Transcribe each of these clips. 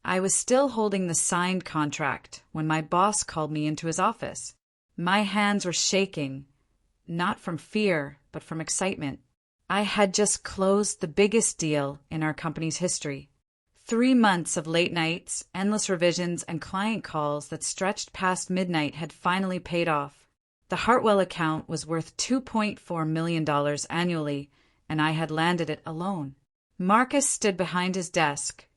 I was still holding the signed contract when my boss called me into his office. My hands were shaking, not from fear, but from excitement. I had just closed the biggest deal in our company's history. 3 months of late nights, endless revisions, and client calls that stretched past midnight had finally paid off. The Hartwell account was worth $2.4 million annually, and I had landed it alone. Marcus stood behind his desk,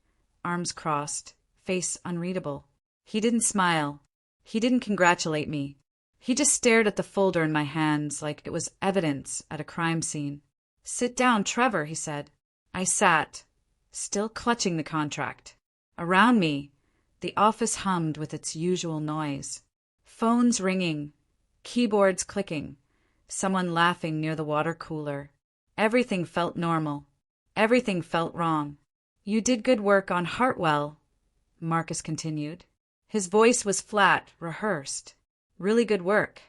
arms crossed, face unreadable. He didn't smile. He didn't congratulate me. He just stared at the folder in my hands like it was evidence at a crime scene. "Sit down, Trevor," he said. I sat, still clutching the contract. Around me, the office hummed with its usual noise. Phones ringing, keyboards clicking, someone laughing near the water cooler. Everything felt normal. Everything felt wrong. "You did good work on Hartwell," Marcus continued. His voice was flat, rehearsed. "Really good work."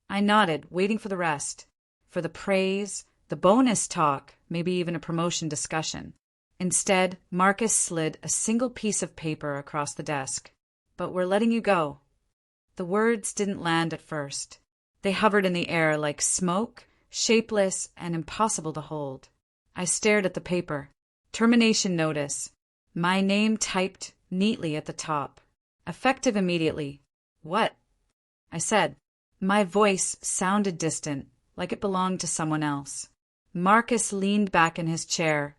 I nodded, waiting for the rest, for the praise, the bonus talk, maybe even a promotion discussion. Instead, Marcus slid a single piece of paper across the desk. "But we're letting you go." The words didn't land at first. They hovered in the air like smoke, shapeless and impossible to hold. I stared at the paper. Termination notice. My name typed neatly at the top. Effective immediately. "What?" I said. My voice sounded distant, like it belonged to someone else. Marcus leaned back in his chair,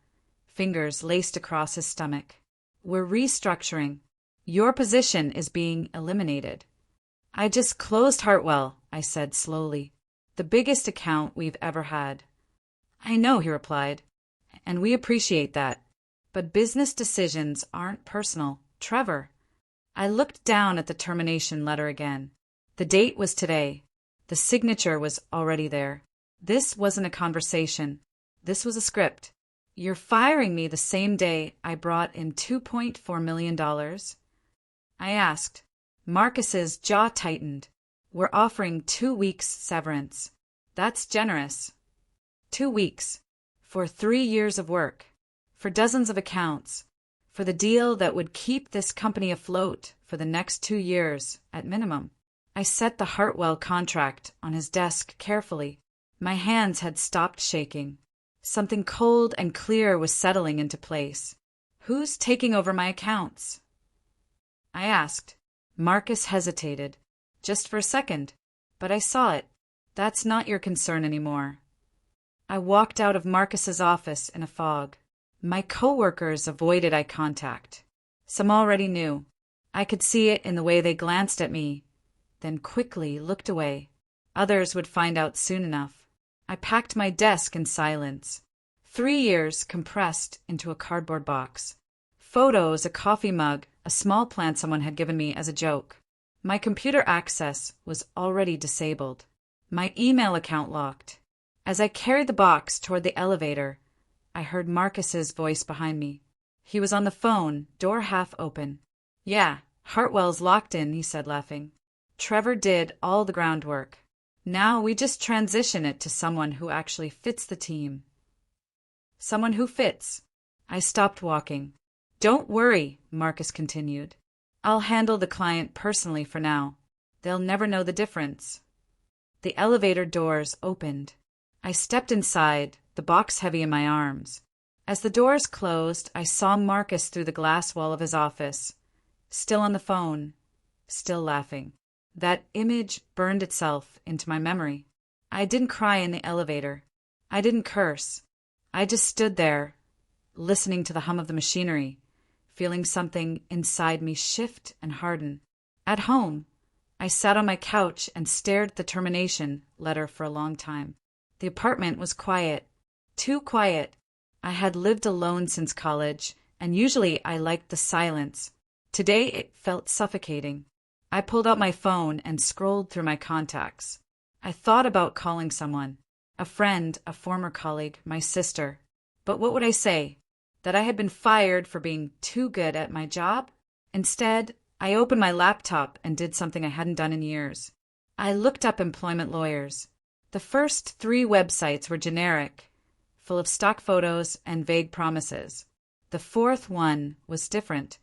fingers laced across his stomach. "We're restructuring. Your position is being eliminated." "I just closed Hartwell," I said slowly. "The biggest account we've ever had." "I know," he replied, "and we appreciate that. But business decisions aren't personal, Trevor." I looked down at the termination letter again. The date was today. The signature was already there. This wasn't a conversation. This was a script. "You're firing me the same day I brought in $2.4 million?" I asked. Marcus's jaw tightened. "We're offering 2 weeks severance." "That's generous." 2 weeks. For 3 years of work. For dozens of accounts. For the deal that would keep this company afloat for the next 2 years, at minimum. I set the Hartwell contract on his desk carefully. My hands had stopped shaking. Something cold and clear was settling into place. "Who's taking over my accounts?" I asked. Marcus hesitated. Just for a second. But I saw it. "That's not your concern anymore." I walked out of Marcus's office in a fog. My coworkers avoided eye contact. Some already knew. I could see it in the way they glanced at me, then quickly looked away. Others would find out soon enough. I packed my desk in silence. 3 years compressed into a cardboard box. Photos, a coffee mug, a small plant someone had given me as a joke. My computer access was already disabled. My email account locked. As I carried the box toward the elevator, I heard Marcus's voice behind me. He was on the phone, door half open. "Yeah, Hartwell's locked in," he said, laughing. "Trevor did all the groundwork. Now we just transition it to someone who actually fits the team." "Someone who fits." I stopped walking. "Don't worry," Marcus continued. "I'll handle the client personally for now. They'll never know the difference." The elevator doors opened. I stepped inside, the box heavy in my arms. As the doors closed, I saw Marcus through the glass wall of his office, still on the phone, still laughing. That image burned itself into my memory. I didn't cry in the elevator. I didn't curse. I just stood there, listening to the hum of the machinery, feeling something inside me shift and harden. At home, I sat on my couch and stared at the termination letter for a long time. The apartment was quiet. Too quiet. I had lived alone since college, and usually I liked the silence. Today it felt suffocating. I pulled out my phone and scrolled through my contacts. I thought about calling someone. A friend, a former colleague, my sister. But what would I say? That I had been fired for being too good at my job? Instead, I opened my laptop and did something I hadn't done in years. I looked up employment lawyers. The first 3 websites were generic, full of stock photos and vague promises. The 4th one was different.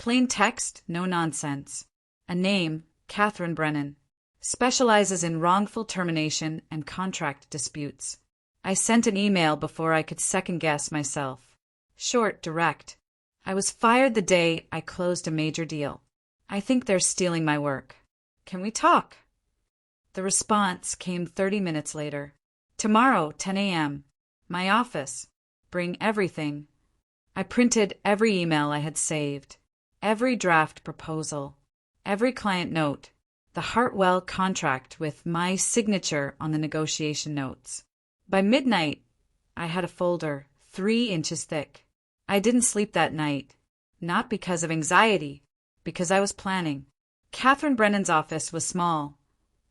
Plain text, no nonsense. A name, Catherine Brennan. Specializes in wrongful termination and contract disputes. I sent an email before I could second-guess myself. Short, direct. I was fired the day I closed a major deal. I think they're stealing my work. Can we talk? The response came 30 minutes later. Tomorrow, 10 a.m. My office. Bring everything. I printed every email I had saved, every draft proposal, every client note, the Hartwell contract with my signature on the negotiation notes. By midnight, I had a folder 3 inches thick. I didn't sleep that night, not because of anxiety, because I was planning. Catherine Brennan's office was small,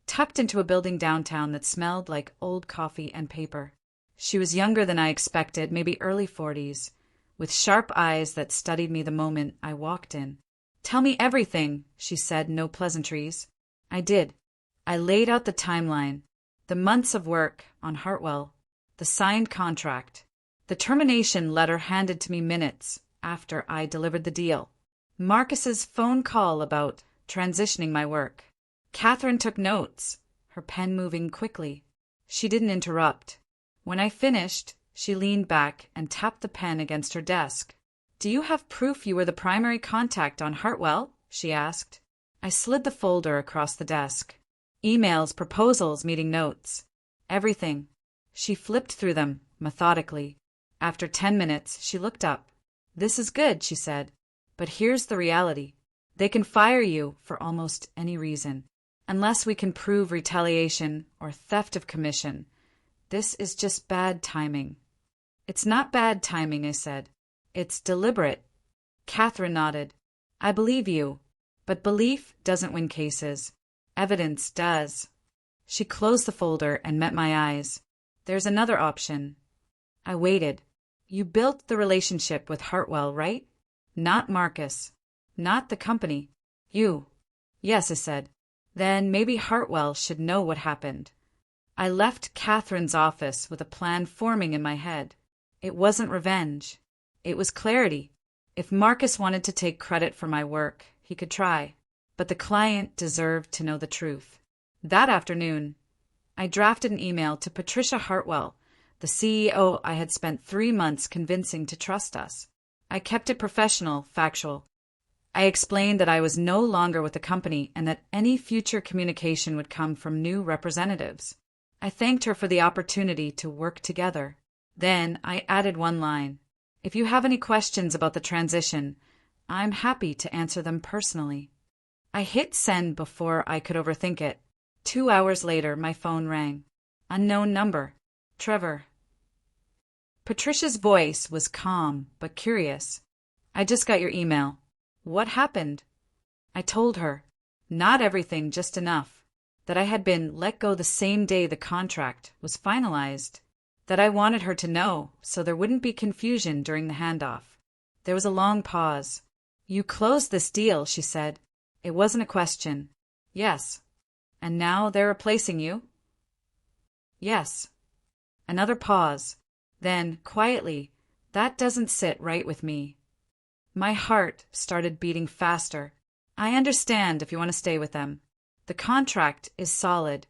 tucked into a building downtown that smelled like old coffee and paper. She was younger than I expected, maybe early 40s, with sharp eyes that studied me the moment I walked in. "Tell me everything," she said, no pleasantries. I did. I laid out the timeline, the months of work on Hartwell, the signed contract, the termination letter handed to me minutes after I delivered the deal, Marcus's phone call about transitioning my work. Catherine took notes, her pen moving quickly. She didn't interrupt. When I finished, she leaned back and tapped the pen against her desk. "Do you have proof you were the primary contact on Hartwell?" she asked. I slid the folder across the desk. Emails, proposals, meeting notes. Everything. She flipped through them, methodically. After 10 minutes, she looked up. "This is good," she said. "But here's the reality. They can fire you for almost any reason. Unless we can prove retaliation or theft of commission, this is just bad timing." "It's not bad timing," I said. "It's deliberate." Catherine nodded. "I believe you. But belief doesn't win cases. Evidence does." She closed the folder and met my eyes. "There's another option." I waited. "You built the relationship with Hartwell, right? Not Marcus. Not the company. You." "Yes," I said. "Then maybe Hartwell should know what happened." I left Catherine's office with a plan forming in my head. It wasn't revenge. It was clarity. If Marcus wanted to take credit for my work, he could try. But the client deserved to know the truth. That afternoon, I drafted an email to Patricia Hartwell, the CEO I had spent 3 months convincing to trust us. I kept it professional, factual. I explained that I was no longer with the company and that any future communication would come from new representatives. I thanked her for the opportunity to work together. Then I added one line. "If you have any questions about the transition, I'm happy to answer them personally." I hit send before I could overthink it. 2 hours later, my phone rang. Unknown number. Trevor. Patricia's voice was calm but curious. "I just got your email. What happened?" I told her. Not everything, just enough. That I had been let go the same day the contract was finalized. That I wanted her to know so there wouldn't be confusion during the handoff. There was a long pause. "You closed this deal," she said. It wasn't a question. "Yes." "And now they're replacing you?" "Yes." Another pause. Then, quietly, "That doesn't sit right with me." My heart started beating faster. "I understand if you want to stay with them. The contract is solid."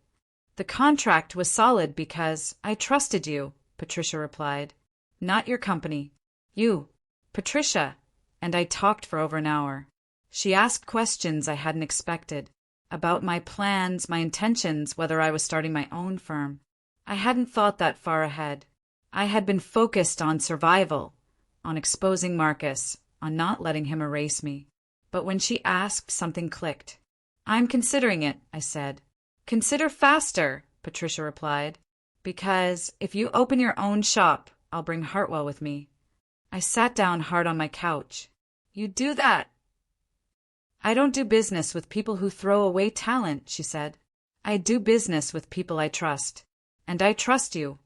"The contract was solid because I trusted you," Patricia replied. "Not your company. You, Patricia." And I talked for over an hour. She asked questions I hadn't expected. About my plans, my intentions, whether I was starting my own firm. I hadn't thought that far ahead. I had been focused on survival, on exposing Marcus, on not letting him erase me. But when she asked, something clicked. "I'm considering it," I said. "Consider faster," Patricia replied. "Because if you open your own shop, I'll bring Hartwell with me." I sat down hard on my couch. "You do that?" "I don't do business with people who throw away talent," she said. "I do business with people I trust. And I trust you."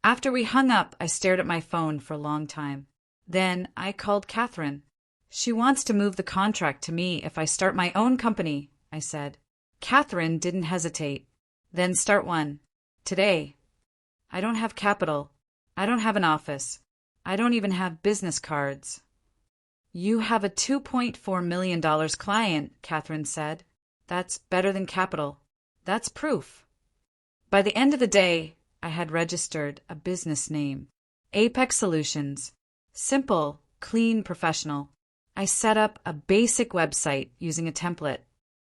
After we hung up, I stared at my phone for a long time. Then I called Catherine. "She wants to move the contract to me if I start my own company," I said. Catherine didn't hesitate. "Then start one. Today." "I don't have capital. I don't have an office. I don't even have business cards." You have a $2.4 million client, Catherine said. That's better than capital. That's proof. By the end of the day, I had registered a business name. Apex Solutions. Simple, clean, professional. I set up a basic website using a template.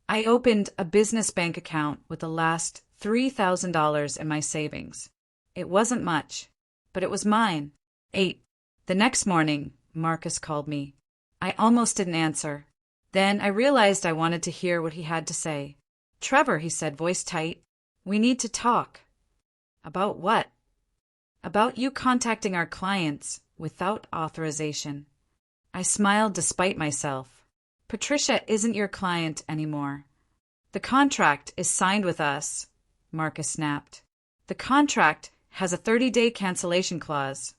I opened a business bank account with the last $3,000 in my savings. It wasn't much, but it was mine. 8. The next morning, Marcus called me. I almost didn't answer. Then I realized I wanted to hear what he had to say. Trevor, he said, voice tight, we need to talk. About what? About you contacting our clients without authorization. I smiled despite myself. Patricia isn't your client anymore. The contract is signed with us, Marcus snapped. The contract has a 30-day cancellation clause,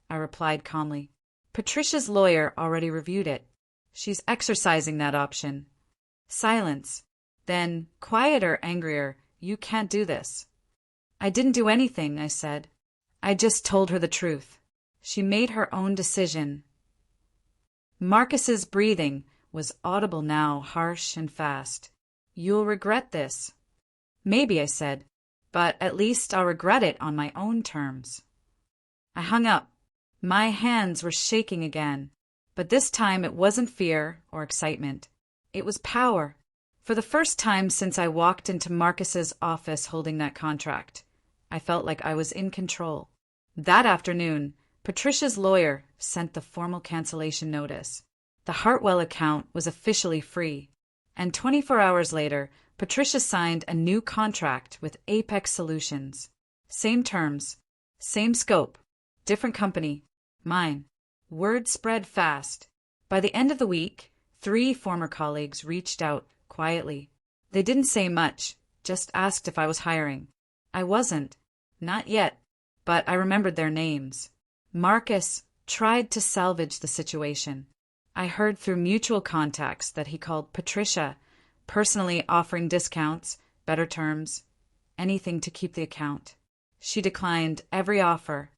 I replied calmly. Patricia's lawyer already reviewed it. She's exercising that option. Silence. Then, quieter, angrier, you can't do this. I didn't do anything, I said. I just told her the truth. She made her own decision. Marcus's breathing was audible now, harsh and fast. You'll regret this. Maybe, I said, but at least I'll regret it on my own terms. I hung up. My hands were shaking again, but this time it wasn't fear or excitement. It was power. For the first time since I walked into Marcus's office holding that contract, I felt like I was in control. That afternoon, Patricia's lawyer sent the formal cancellation notice. The Hartwell account was officially free, and 24 hours later, Patricia signed a new contract with Apex Solutions. Same terms, same scope, different company, mine. Word spread fast. By the end of the week, 3 former colleagues reached out quietly. They didn't say much, just asked if I was hiring. I wasn't. Not yet, but I remembered their names. Marcus tried to salvage the situation. I heard through mutual contacts that he called Patricia, personally offering discounts, better terms, anything to keep the account. She declined every offer.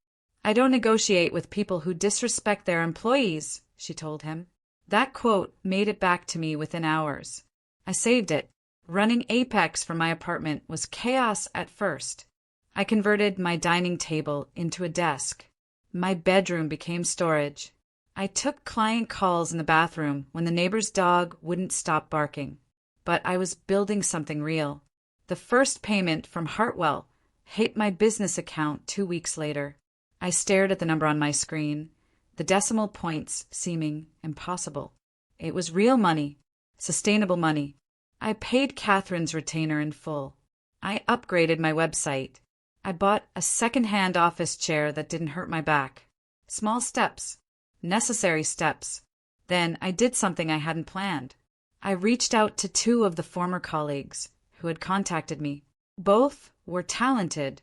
I don't negotiate with people who disrespect their employees, she told him. That quote made it back to me within hours. I saved it. Running Apex from my apartment was chaos at first. I converted my dining table into a desk. My bedroom became storage. I took client calls in the bathroom when the neighbor's dog wouldn't stop barking. But I was building something real. The first payment from Hartwell hit my business account 2 weeks later. I stared at the number on my screen, the decimal points seeming impossible. It was real money, sustainable money. I paid Catherine's retainer in full. I upgraded my website. I bought a second-hand office chair that didn't hurt my back. Small steps. Necessary steps. Then I did something I hadn't planned. I reached out to 2 of the former colleagues who had contacted me. Both were talented.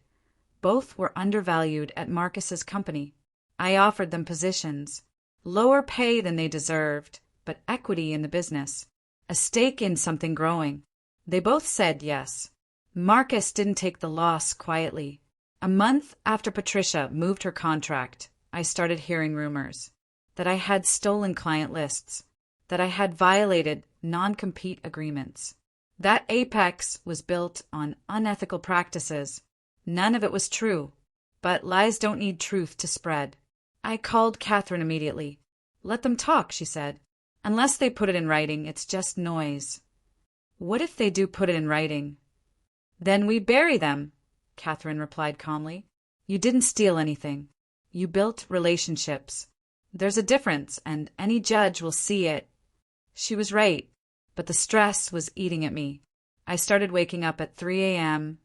Both were undervalued at Marcus's company. I offered them positions. Lower pay than they deserved, but equity in the business. A stake in something growing. They both said yes. Marcus didn't take the loss quietly. A month after Patricia moved her contract, I started hearing rumors that I had stolen client lists, that I had violated non-compete agreements, that Apex was built on unethical practices. None of it was true, but lies don't need truth to spread. I called Catherine immediately. Let them talk, she said. Unless they put it in writing, it's just noise. What if they do put it in writing? Then we bury them, Catherine replied calmly. You didn't steal anything. You built relationships. There's a difference, and any judge will see it. She was right, but the stress was eating at me. I started waking up at 3 a.m.,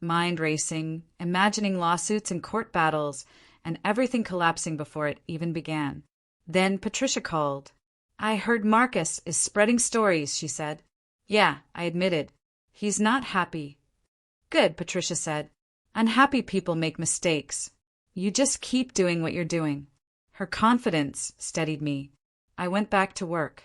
mind racing, imagining lawsuits and court battles, and everything collapsing before it even began. Then Patricia called. I heard Marcus is spreading stories, she said. Yeah, I admitted. He's not happy. Good, Patricia said. Unhappy people make mistakes. You just keep doing what you're doing. Her confidence steadied me. I went back to work.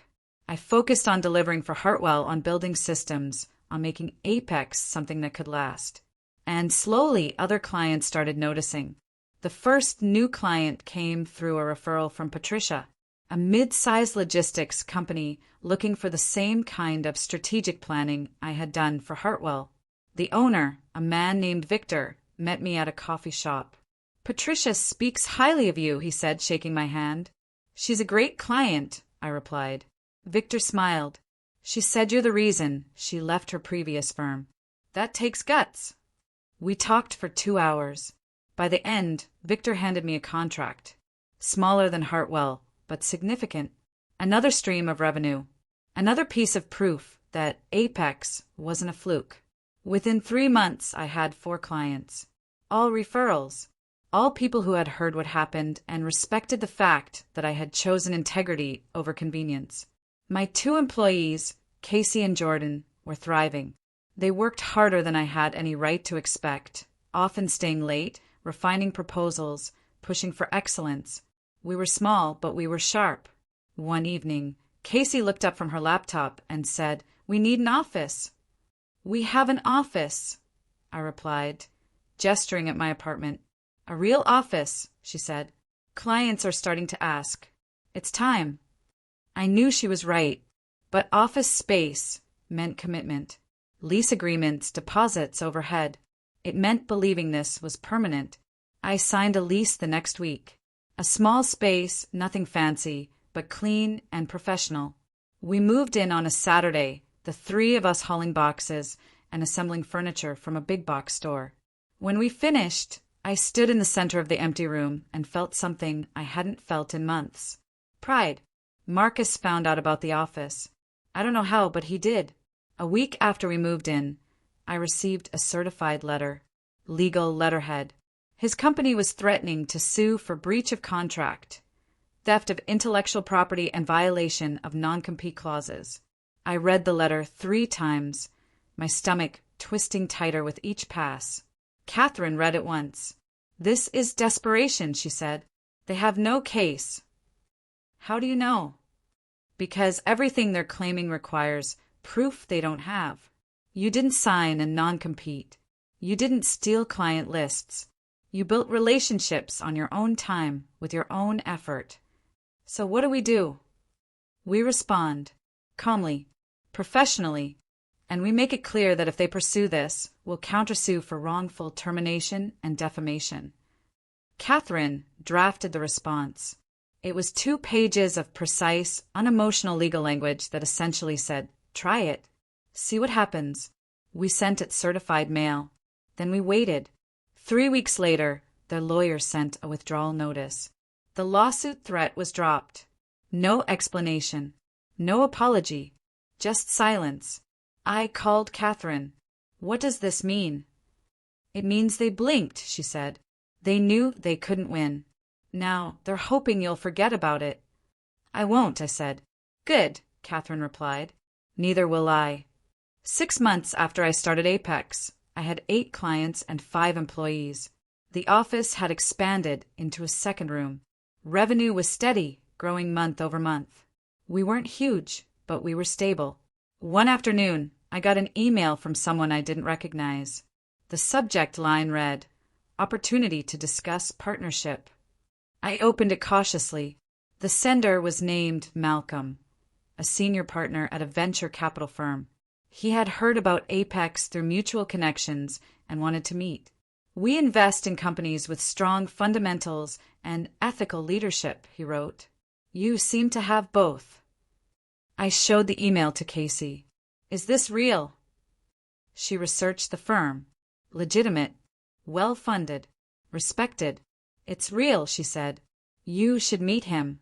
I focused on delivering for Hartwell, on building systems, on making Apex something that could last. And slowly, other clients started noticing. The first new client came through a referral from Patricia. a mid-sized logistics company looking for the same kind of strategic planning I had done for Hartwell. The owner, a man named Victor, met me at a coffee shop. "Patricia speaks highly of you," he said, shaking my hand. "She's a great client," I replied. Victor smiled. "She said you're the reason she left her previous firm. That takes guts." We talked for 2 hours. By the end, Victor handed me a contract. Smaller than Hartwell, but significant. Another stream of revenue. Another piece of proof that Apex wasn't a fluke. Within 3 months, I had 4 clients. All referrals. All people who had heard what happened and respected the fact that I had chosen integrity over convenience. My 2 employees, Casey and Jordan, were thriving. They worked harder than I had any right to expect, often staying late, refining proposals, pushing for excellence. We were small, but we were sharp. One evening, Casey looked up from her laptop and said, "We need an office." "We have an office," I replied, gesturing at my apartment. "A real office," she said. "Clients are starting to ask. It's time." I knew she was right, but office space meant commitment. Lease agreements, deposits overhead. It meant believing this was permanent. I signed a lease the next week. A small space, nothing fancy, but clean and professional. We moved in on a Saturday, the 3 of us hauling boxes and assembling furniture from a big box store. When we finished, I stood in the center of the empty room and felt something I hadn't felt in months. Pride. Marcus found out about the office. I don't know how, but he did. A week after we moved in, I received a certified letter. Legal letterhead. His company was threatening to sue for breach of contract, theft of intellectual property, and violation of non-compete clauses. I read the letter 3 times, my stomach twisting tighter with each pass. Catherine read it once. "This is desperation," she said. "They have no case." "How do you know?" "Because everything they're claiming requires proof they don't have. You didn't sign a non-compete. You didn't steal client lists. You built relationships on your own time, with your own effort. So what do we do?" We respond, calmly, professionally, and we make it clear that if they pursue this, we'll countersue for wrongful termination and defamation. Catherine drafted the response. It was 2 pages of precise, unemotional legal language that essentially said, "Try it. See what happens." We sent it certified mail. Then we waited. 3 weeks later, their lawyer sent a withdrawal notice. The lawsuit threat was dropped. No explanation. No apology. Just silence. I called Catherine. "What does this mean?" "It means they blinked," she said. "They knew they couldn't win. Now they're hoping you'll forget about it." "I won't," I said. "Good," Catherine replied. "Neither will I." 6 months after I started Apex, I had 8 clients and 5 employees. The office had expanded into a second room. Revenue was steady, growing month over month. We weren't huge, but we were stable. One afternoon, I got an email from someone I didn't recognize. The subject line read, "Opportunity to discuss partnership." I opened it cautiously. The sender was named Malcolm, a senior partner at a venture capital firm. He had heard about Apex through mutual connections and wanted to meet. "We invest in companies with strong fundamentals and ethical leadership," he wrote. "You seem to have both." I showed the email to Casey. "Is this real?" She researched the firm. Legitimate, well-funded, respected. "It's real," she said. "You should meet him."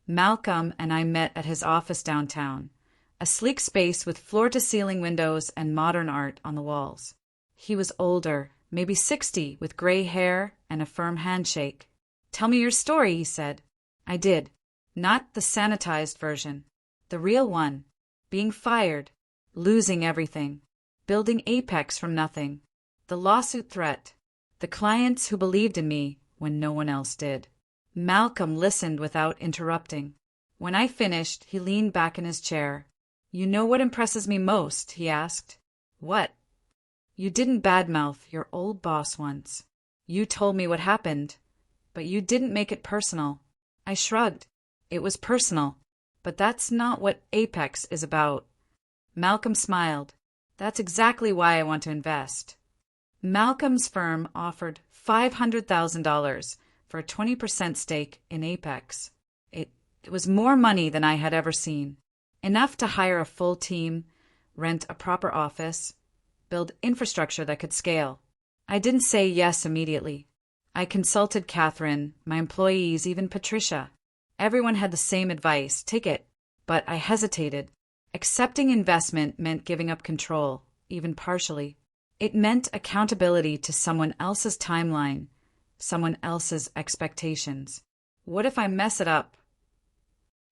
Malcolm and I met at his office downtown, a sleek space with floor-to-ceiling windows and modern art on the walls. He was older, maybe 60, with gray hair and a firm handshake. "Tell me your story," he said. I did. Not the sanitized version. The real one. Being fired. Losing everything. Building Apex from nothing. The lawsuit threat. The clients who believed in me when no one else did. Malcolm listened without interrupting. When I finished, he leaned back in his chair. "You know what impresses me most?" he asked. "What?" "You didn't badmouth your old boss once. You told me what happened, but you didn't make it personal." I shrugged. It was personal. But that's not what Apex is about. Malcolm smiled. That's exactly why I want to invest. Malcolm's firm offered $500,000 for a 20% stake in Apex. It was more money than I had ever seen. Enough to hire a full team, rent a proper office, build infrastructure that could scale. I didn't say yes immediately. I consulted Catherine, my employees, even Patricia. Everyone had the same advice, take it. But I hesitated. Accepting investment meant giving up control, even partially. It meant accountability to someone else's timeline, someone else's expectations. What if I mess it up?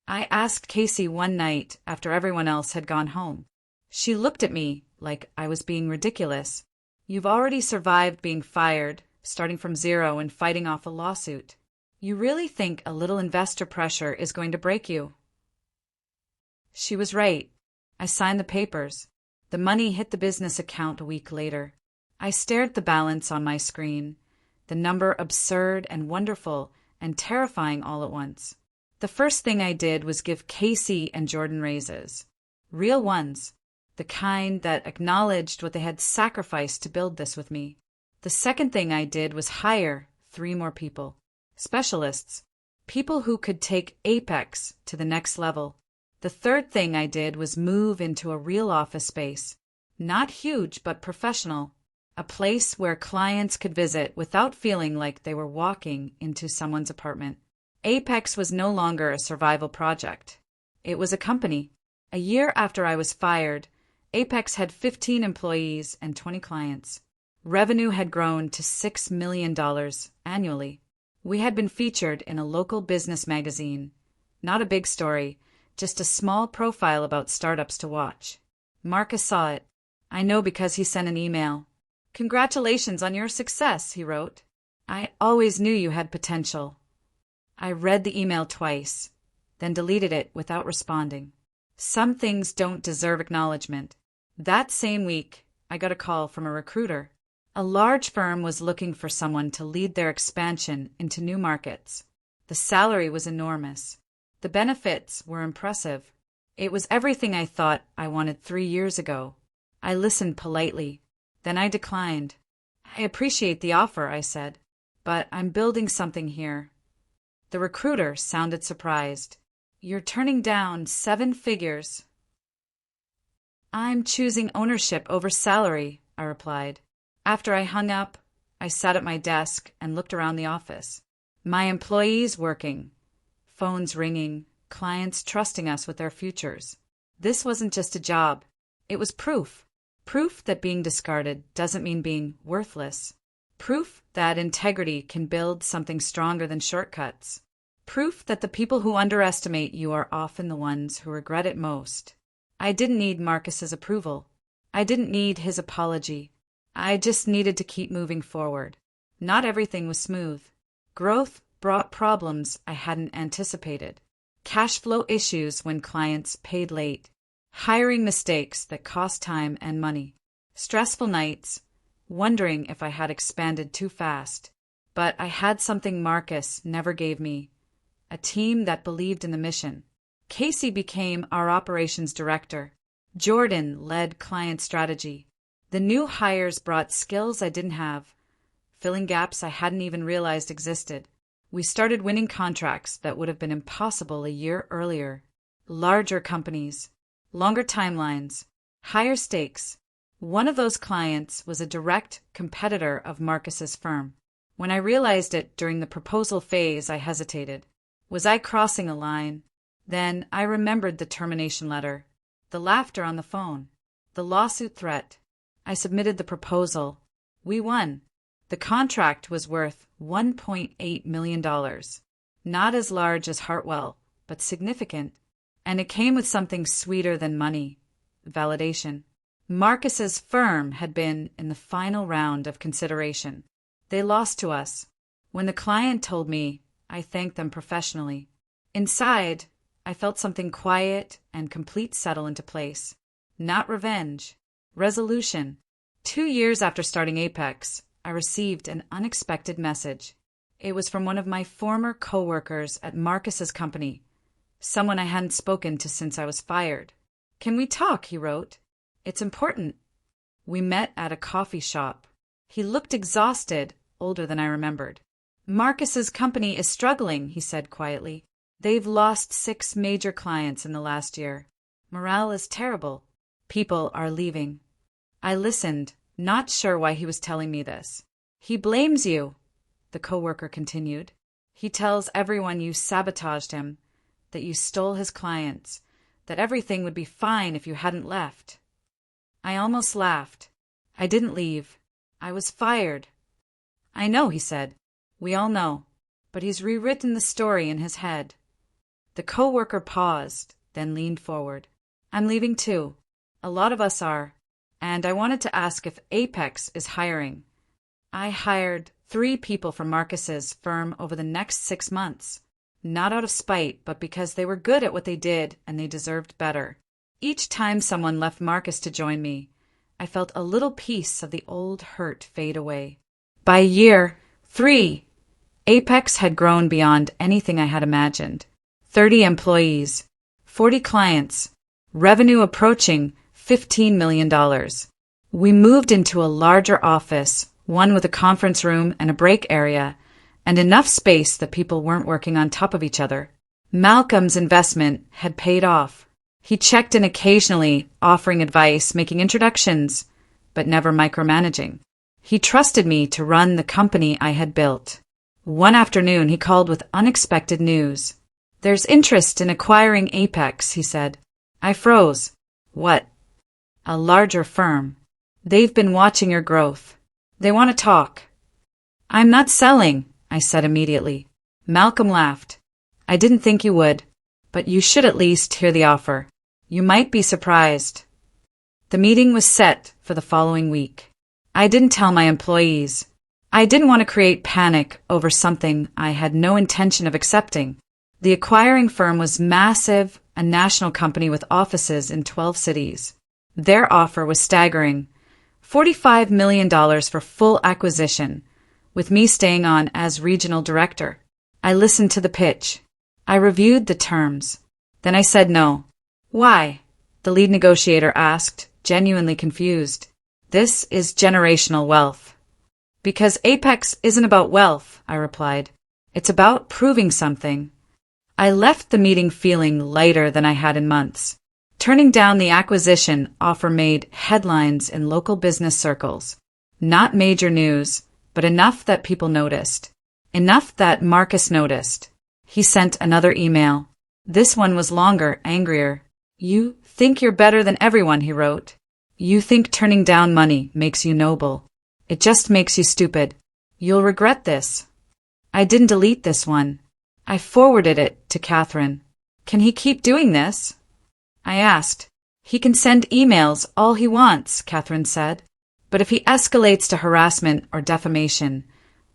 I asked Casey one night after everyone else had gone home. She looked at me like I was being ridiculous. You've already survived being fired, starting from zero and fighting off a lawsuit. You really think a little investor pressure is going to break you? She was right. I signed the papers. The money hit the business account a week later. I stared at the balance on my screen, the number absurd and wonderful and terrifying all at once. The first thing I did was give Casey and Jordan raises. Real ones. The kind that acknowledged what they had sacrificed to build this with me. The second thing I did was hire 3 more people. Specialists. People who could take Apex to the next level. The third thing I did was move into a real office space. Not huge, but professional. A place where clients could visit without feeling like they were walking into someone's apartment. Apex was no longer a survival project. It was a company. A year after I was fired, Apex had 15 employees and 20 clients. Revenue had grown to $6 million annually. We had been featured in a local business magazine. Not a big story, just a small profile about startups to watch. Marcus saw it. I know because he sent an email. "Congratulations on your success," he wrote. "I always knew you had potential." I read the email twice, then deleted it without responding. Some things don't deserve acknowledgement. That same week, I got a call from a recruiter. A large firm was looking for someone to lead their expansion into new markets. The salary was enormous. The benefits were impressive. It was everything I thought I wanted 3 years ago. I listened politely. Then I declined. "I appreciate the offer," I said, "but I'm building something here." The recruiter sounded surprised. "You're turning down 7 figures." "I'm choosing ownership over salary," I replied. After I hung up, I sat at my desk and looked around the office. My employees working, phones ringing, clients trusting us with their futures. This wasn't just a job. It was proof. Proof that being discarded doesn't mean being worthless. Proof that integrity can build something stronger than shortcuts. Proof that the people who underestimate you are often the ones who regret it most. I didn't need Marcus's approval. I didn't need his apology. I just needed to keep moving forward. Not everything was smooth. Growth brought problems I hadn't anticipated. Cash flow issues when clients paid late. Hiring mistakes that cost time and money. Stressful nights, wondering if I had expanded too fast. But I had something Marcus never gave me. A team that believed in the mission. Casey became our operations director. Jordan led client strategy. The new hires brought skills I didn't have, filling gaps I hadn't even realized existed. We started winning contracts that would have been impossible a year earlier. Larger companies, longer timelines, higher stakes. One of those clients was a direct competitor of Marcus's firm. When I realized it during the proposal phase, I hesitated. Was I crossing a line? Then I remembered the termination letter, the laughter on the phone, the lawsuit threat. I submitted the proposal. We won. The contract was worth $1.8 million. Not as large as Hartwell, but significant. And it came with something sweeter than money, validation. Marcus's firm had been in the final round of consideration. They lost to us. When the client told me, I thanked them professionally. Inside, I felt something quiet and complete settle into place. Not revenge. Resolution. 2 years after starting Apex, I received an unexpected message. It was from one of my former coworkers at Marcus's company, someone I hadn't spoken to since I was fired. "Can we talk?" he wrote. "It's important." We met at a coffee shop. He looked exhausted, older than I remembered. "Marcus's company is struggling," he said quietly. "They've lost 6 major clients in the last year. Morale is terrible. People are leaving." I listened, not sure why he was telling me this. "He blames you," the coworker continued. "He tells everyone you sabotaged him, that you stole his clients, that everything would be fine if you hadn't left." I almost laughed. "I didn't leave. I was fired." "I know," he said. "We all know. But he's rewritten the story in his head." The coworker paused, then leaned forward. "I'm leaving too. A lot of us are. And I wanted to ask if Apex is hiring. I hired 3 people from Marcus's firm over the next 6 months. Not out of spite, but because they were good at what they did and they deserved better. Each time someone left Marcus to join me, I felt a little piece of the old hurt fade away. By year 3, Apex had grown beyond anything I had imagined. 30 employees, 40 clients, revenue approaching $15 million. We moved into a larger office, one with a conference room and a break area, and enough space that people weren't working on top of each other. Malcolm's investment had paid off. He checked in occasionally, offering advice, making introductions, but never micromanaging. He trusted me to run the company I had built. One afternoon, he called with unexpected news. "There's interest in acquiring Apex," he said. I froze. "What?" "A larger firm. They've been watching your growth. They want to talk." "I'm not selling," I said immediately. Malcolm laughed. "I didn't think you would, but you should at least hear the offer. You might be surprised." The meeting was set for the following week. I didn't tell my employees. I didn't want to create panic over something I had no intention of accepting. The acquiring firm was massive, a national company with offices in 12 cities. Their offer was staggering. $45 million for full acquisition, with me staying on as regional director. I listened to the pitch. I reviewed the terms. Then I said no. "Why?" the lead negotiator asked, genuinely confused. "This is generational wealth." "Because Apex isn't about wealth," I replied. "It's about proving something." I left the meeting feeling lighter than I had in months. Turning down the acquisition offer made headlines in local business circles. Not major news, but enough that people noticed. Enough that Marcus noticed. He sent another email. This one was longer, angrier. "You think you're better than everyone," he wrote. "You think turning down money makes you noble. It just makes you stupid. You'll regret this." I didn't delete this one. I forwarded it to Catherine. "Can he keep doing this?" I asked. "He can send emails all he wants," Catherine said. "But if he escalates to harassment or defamation,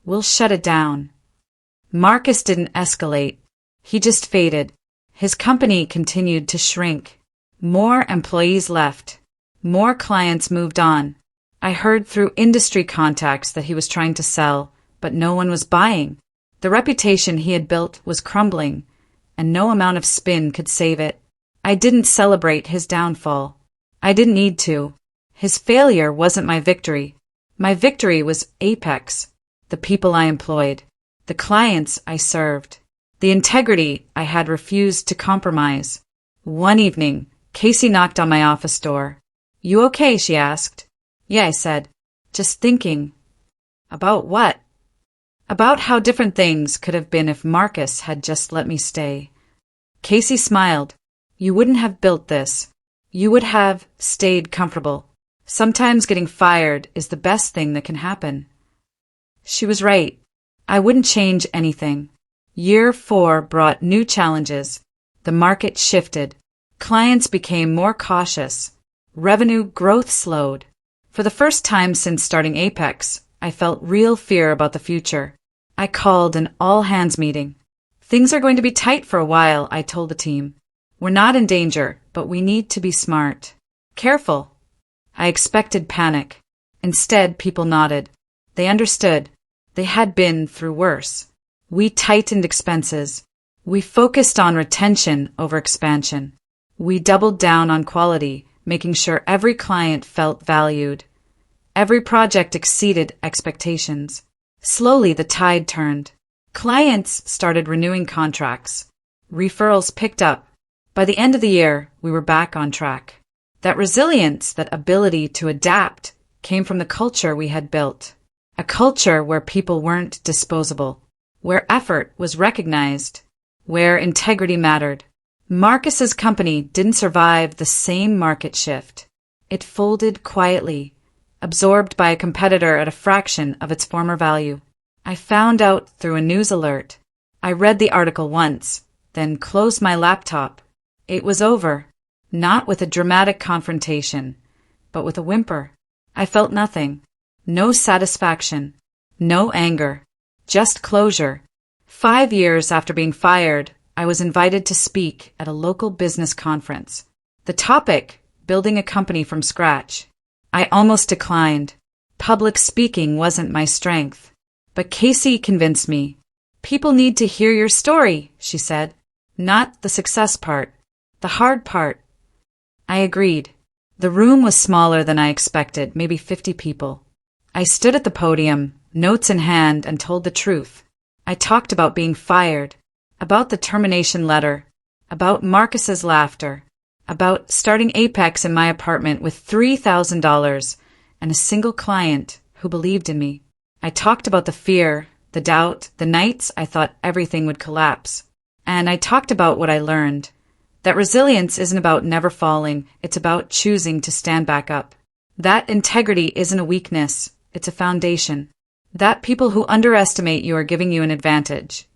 we'll shut it down." Marcus didn't escalate. He just faded. His company continued to shrink. More employees left. More clients moved on. I heard through industry contacts that he was trying to sell, but no one was buying. The reputation he had built was crumbling, and no amount of spin could save it. I didn't celebrate his downfall. I didn't need to. His failure wasn't my victory. My victory was Apex, the people I employed, the clients I served, the integrity I had refused to compromise. One evening, Casey knocked on my office door. "You okay?" she asked. "Yeah," I said. "Just thinking." "About what?" "About how different things could have been if Marcus had just let me stay." Casey smiled. "You wouldn't have built this. You would have stayed comfortable. Sometimes getting fired is the best thing that can happen." She was right. I wouldn't change anything. Year 4 brought new challenges. The market shifted. Clients became more cautious. Revenue growth slowed. For the first time since starting Apex, I felt real fear about the future. I called an all-hands meeting. "Things are going to be tight for a while," I told the team. "We're not in danger, but we need to be smart. Careful." I expected panic. Instead, people nodded. They understood. They had been through worse. We tightened expenses. We focused on retention over expansion. We doubled down on quality, making sure every client felt valued. Every project exceeded expectations. Slowly, the tide turned. Clients started renewing contracts. Referrals picked up. By the end of the year, we were back on track. That resilience, that ability to adapt, came from the culture we had built. A culture where people weren't disposable, where effort was recognized, where integrity mattered. Marcus's company didn't survive the same market shift. It folded quietly, absorbed by a competitor at a fraction of its former value. I found out through a news alert. I read the article once, then closed my laptop. It was over, not with a dramatic confrontation, but with a whimper. I felt nothing. No satisfaction. No anger. Just closure. 5 years after being fired, I was invited to speak at a local business conference. The topic, building a company from scratch. I almost declined. Public speaking wasn't my strength. But Casey convinced me. People need to hear your story, she said. Not the success part. The hard part. I agreed. The room was smaller than I expected, maybe 50 people. I stood at the podium, notes in hand, and told the truth. I talked about being fired, about the termination letter, about Marcus's laughter, about starting Apex in my apartment with $3,000 and a single client who believed in me. I talked about the fear, the doubt, the nights I thought everything would collapse. And I talked about what I learned. That resilience isn't about never falling, it's about choosing to stand back up. That integrity isn't a weakness, it's a foundation. That people who underestimate you are giving you an advantage,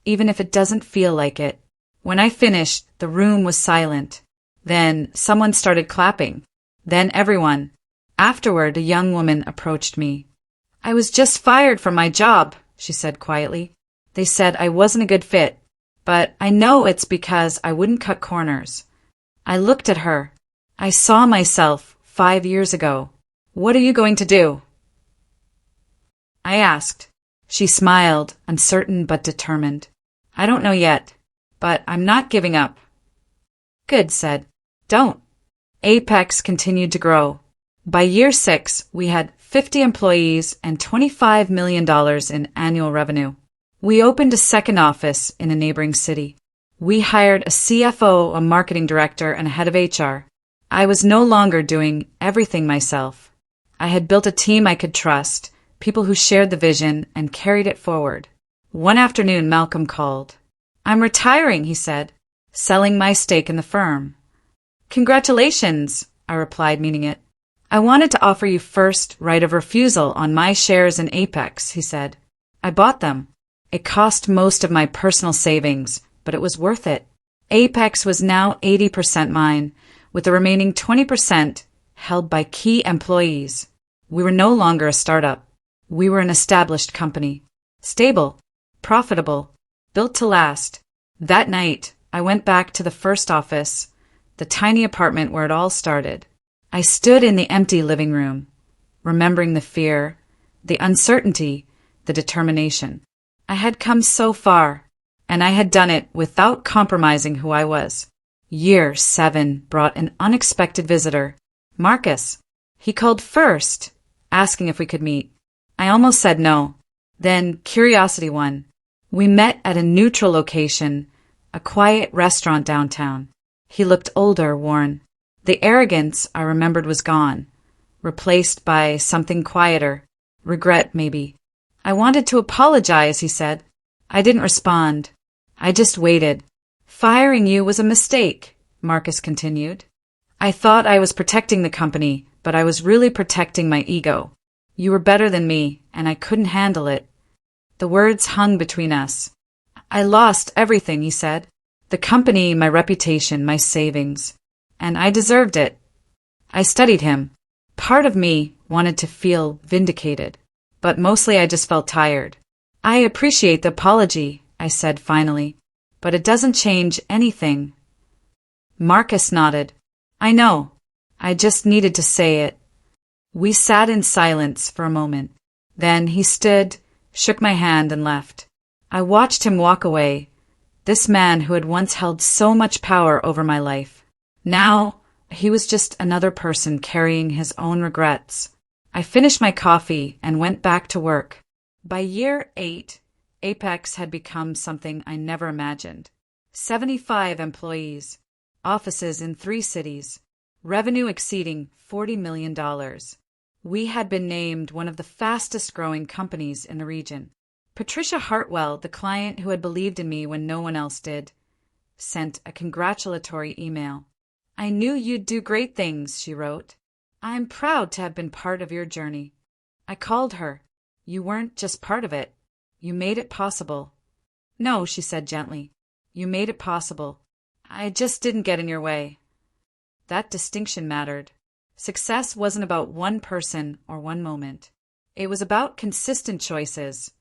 even if it doesn't feel like it. When I finished, the room was silent. Then someone started clapping. Then everyone. Afterward, a young woman approached me. I was just fired from my job, she said quietly. They said I wasn't a good fit, but I know it's because I wouldn't cut corners. I looked at her. I saw myself 5 years ago. What are you going to do? I asked. She smiled, uncertain but determined. I don't know yet, but I'm not giving up. Good, said. Don't. Apex continued to grow. By year 6, we had 50 employees and $25 million in annual revenue. We opened a second office in a neighboring city. We hired a CFO, a marketing director, and a head of HR. I was no longer doing everything myself. I had built a team I could trust, people who shared the vision and carried it forward. One afternoon, Malcolm called. I'm retiring, he said, selling my stake in the firm. Congratulations, I replied, meaning it. I wanted to offer you first right of refusal on my shares in Apex, he said. I bought them. It cost most of my personal savings, but it was worth it. Apex was now 80% mine, with the remaining 20% held by key employees. We were no longer a startup. We were an established company. Stable, profitable, built to last. That night, I went back to the first office, the tiny apartment where it all started. I stood in the empty living room, remembering the fear, the uncertainty, the determination. I had come so far, and I had done it without compromising who I was. Year 7 brought an unexpected visitor, Marcus. He called first, asking if we could meet. I almost said no. Then curiosity won. We met at a neutral location, a quiet restaurant downtown. He looked older, worn. The arrogance I remembered was gone, replaced by something quieter, regret maybe. I wanted to apologize, he said. I didn't respond. I just waited. Firing you was a mistake, Marcus continued. I thought I was protecting the company, but I was really protecting my ego. You were better than me, and I couldn't handle it. The words hung between us. I lost everything, he said. The company, my reputation, my savings. And I deserved it. I studied him. Part of me wanted to feel vindicated, but mostly I just felt tired. I appreciate the apology, I said finally, but it doesn't change anything. Marcus nodded. I know. I just needed to say it. We sat in silence for a moment. Then he stood, shook my hand, and left. I watched him walk away, This man who had once held so much power over my life. Now, he was just another person carrying his own regrets. I finished my coffee and went back to work. By year 8, Apex had become something I never imagined. 75 employees, offices in 3 cities, revenue exceeding $40 million. We had been named one of the fastest-growing companies in the region. Patricia Hartwell, the client who had believed in me when no one else did, sent a congratulatory email. "I knew you'd do great things," she wrote. "I'm proud to have been part of your journey." I called her. "You weren't just part of it. You made it possible." "No," she said gently. "You made it possible. I just didn't get in your way." That distinction mattered. Success wasn't about one person or one moment. It was about consistent choices,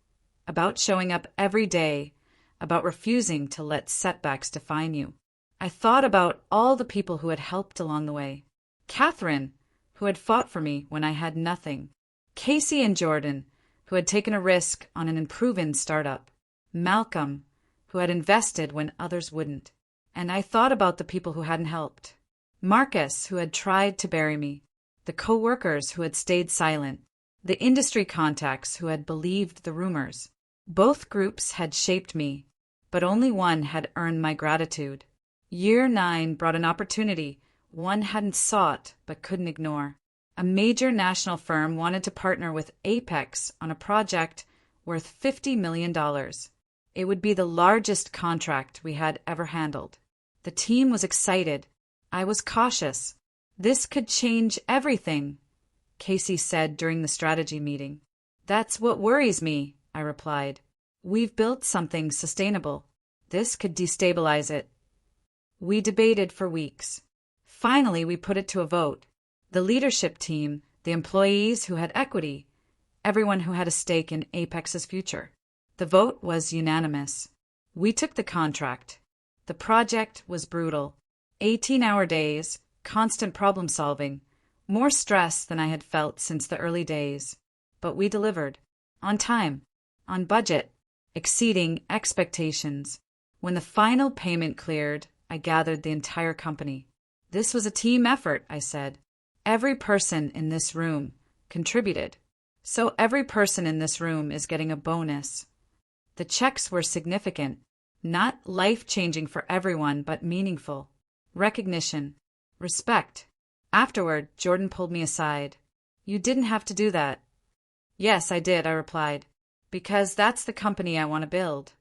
about showing up every day, about refusing to let setbacks define you. I thought about all the people who had helped along the way. Catherine, who had fought for me when I had nothing. Casey and Jordan, who had taken a risk on an unproven startup. Malcolm, who had invested when others wouldn't. And I thought about the people who hadn't helped. Marcus, who had tried to bury me. The co-workers who had stayed silent. The industry contacts who had believed the rumors. Both groups had shaped me, but only one had earned my gratitude. Year 9 brought an opportunity one hadn't sought but couldn't ignore. A major national firm wanted to partner with Apex on a project worth $50 million. It would be the largest contract we had ever handled. The team was excited. I was cautious. "This could change everything," Casey said during the strategy meeting. "That's what worries me," I replied. "We've built something sustainable. This could destabilize it." We debated for weeks. Finally, we put it to a vote. The leadership team, the employees who had equity, everyone who had a stake in Apex's future. The vote was unanimous. We took the contract. The project was brutal. 18-hour days, constant problem solving, more stress than I had felt since the early days. But we delivered. On time. On budget. Exceeding expectations. When the final payment cleared, I gathered the entire company. "This was a team effort," I said. "Every person in this room contributed. So every person in this room is getting a bonus." The checks were significant, not life-changing for everyone, but meaningful. Recognition. Respect. Afterward, Jordan pulled me aside. "You didn't have to do that." "Yes, I did," I replied. "Because that's the company I want to build."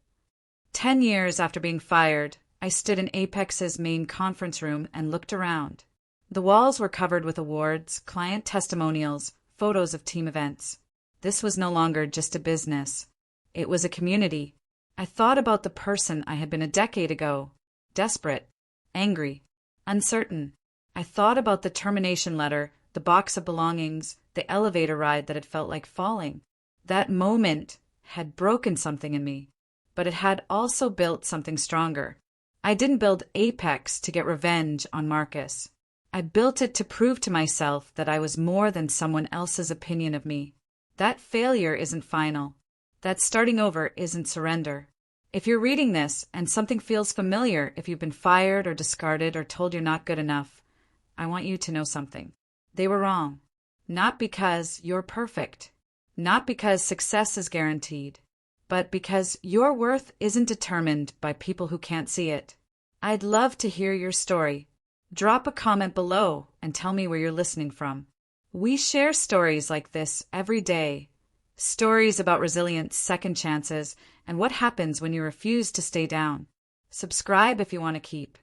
10 years after being fired, I stood in Apex's main conference room and looked around. The walls were covered with awards, client testimonials, photos of team events. This was no longer just a business. It was a community. I thought about the person I had been a decade ago. Desperate, angry, uncertain. I thought about the termination letter, the box of belongings, the elevator ride that had felt like falling. That moment had broken something in me, but it had also built something stronger. I didn't build Apex to get revenge on Marcus. I built it to prove to myself that I was more than someone else's opinion of me. That failure isn't final. That starting over isn't surrender. If you're reading this and something feels familiar, if you've been fired or discarded or told you're not good enough, I want you to know something. They were wrong. Not because you're perfect. Not because success is guaranteed. But because your worth isn't determined by people who can't see it. I'd love to hear your story. Drop a comment below and tell me where you're listening from. We share stories like this every day. Stories about resilience, second chances, and what happens when you refuse to stay down. Subscribe if you want to keep